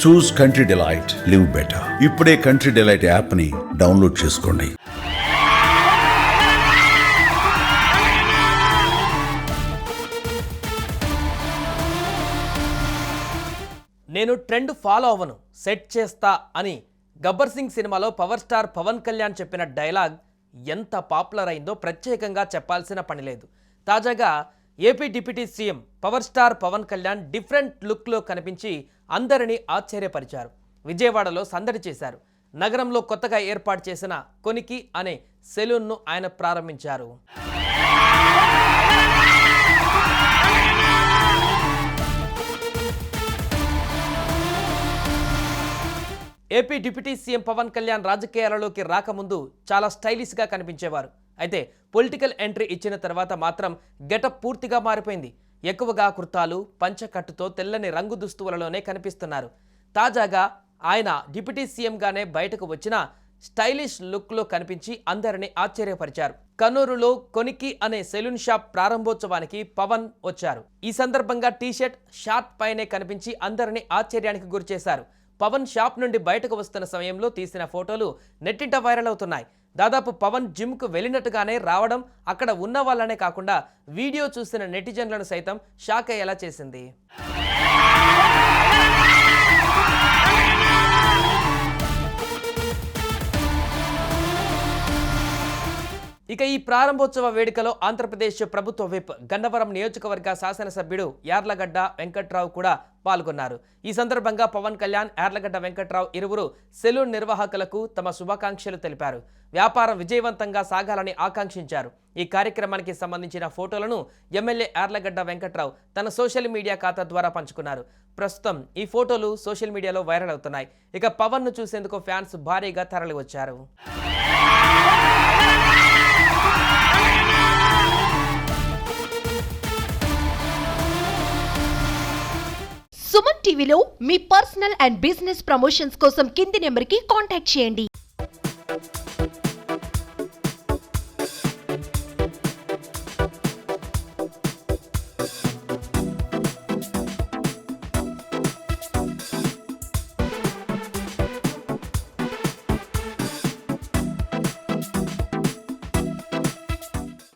చూస్ country delight, live better. ఇప్పుడే country delight app ని download చేసుకోండి. నేను ట్రెండ్ ఫాలో అవ్వను, సెట్ చేస్తా అని గబ్బర్ సింగ్ సినిమాలో పవర్ స్టార్ పవన్ కళ్యాణ్ చెప్పిన డైలాగ్ ఎంత పాపులర్ అయిందో ప్రత్యేకంగా చెప్పాల్సిన పని లేదు. తాజాగా AP deputy CM power star Pawan Kalyan different లుక్లో కనిపించి అందరినీ ఆశ్చర్యపరిచారు. విజయవాడలో సందడి చేశారు. నగరంలో కొత్తగా ఏర్పాటు చేసిన కొనికి అనే సెలూన్ను ఆయన ప్రారంభించారు. AP deputy CM Pawan Kalyan రాజకీయాలలోకి రాకముందు చాలా స్టైలిష్గా కనిపించేవారు. అయితే పొలిటికల్ ఎంట్రీ ఇచ్చిన తర్వాత మాత్రం గెటప్ పూర్తిగా మారిపోయింది. ఎక్కువగా కుర్తాలు, పంచకట్టుతో తెల్లని రంగు దుస్తువులలోనే కనిపిస్తున్నారు. తాజాగా ఆయన డిప్యూటీ సీఎంగానే బయటకు వచ్చిన స్టైలిష్ లుక్లో కనిపించి అందరినీ ఆశ్చర్యపరిచారు. కన్నూరులో కొనికి అనే సెలూన్ షాప్ ప్రారంభోత్సవానికి పవన్ వచ్చారు. ఈ సందర్భంగా టీషర్ట్, షార్ట్ పైనే కనిపించి అందరినీ ఆశ్చర్యానికి గురిచేశారు. పవన్ షాప్ నుండి బయటకు వస్తున్న సమయంలో తీసిన ఫోటోలు నెట్టింట వైరల్ అవుతున్నాయి. దాదాపు పవన్ జిమ్కు వెళ్ళినట్టుగానే రావడం అక్కడ ఉన్న వాళ్ళనే కాకుండా వీడియో చూసిన నెటిజన్లను సైతం షాక్ అయ్యేలా చేసింది. ఇక ఈ ప్రారంభోత్సవ వేడుకలో ఆంధ్రప్రదేశ్ ప్రభుత్వ విప్, గన్నవరం నియోజకవర్గ శాసనసభ్యుడు యార్లగడ్డ వెంకట్రావు కూడా పాల్గొన్నారు. ఈ సందర్భంగా పవన్ కళ్యాణ్, యార్లగడ్డ వెంకట్రావు ఇరువురు సెలూన్ నిర్వాహకులకు తమ శుభాకాంక్షలు తెలిపారు. వ్యాపారం విజయవంతంగా సాగాలని ఆకాంక్షించారు. ఈ కార్యక్రమానికి సంబంధించిన ఫోటోలను ఎమ్మెల్యే యార్లగడ్డ వెంకట్రావు తన సోషల్ మీడియా ఖాతా ద్వారా పంచుకున్నారు. ప్రస్తుతం ఈ ఫోటోలు సోషల్ మీడియాలో వైరల్ అవుతున్నాయి. ఇక పవన్ను చూసేందుకు ఫ్యాన్స్ భారీగా తరలివచ్చారు. సుమన్ టీవీలో మీ పర్సనల్ అండ్ బిజినెస్ ప్రమోషన్స్ కోసం కింది నెంబర్కి కాంటాక్ట్ చేయండి.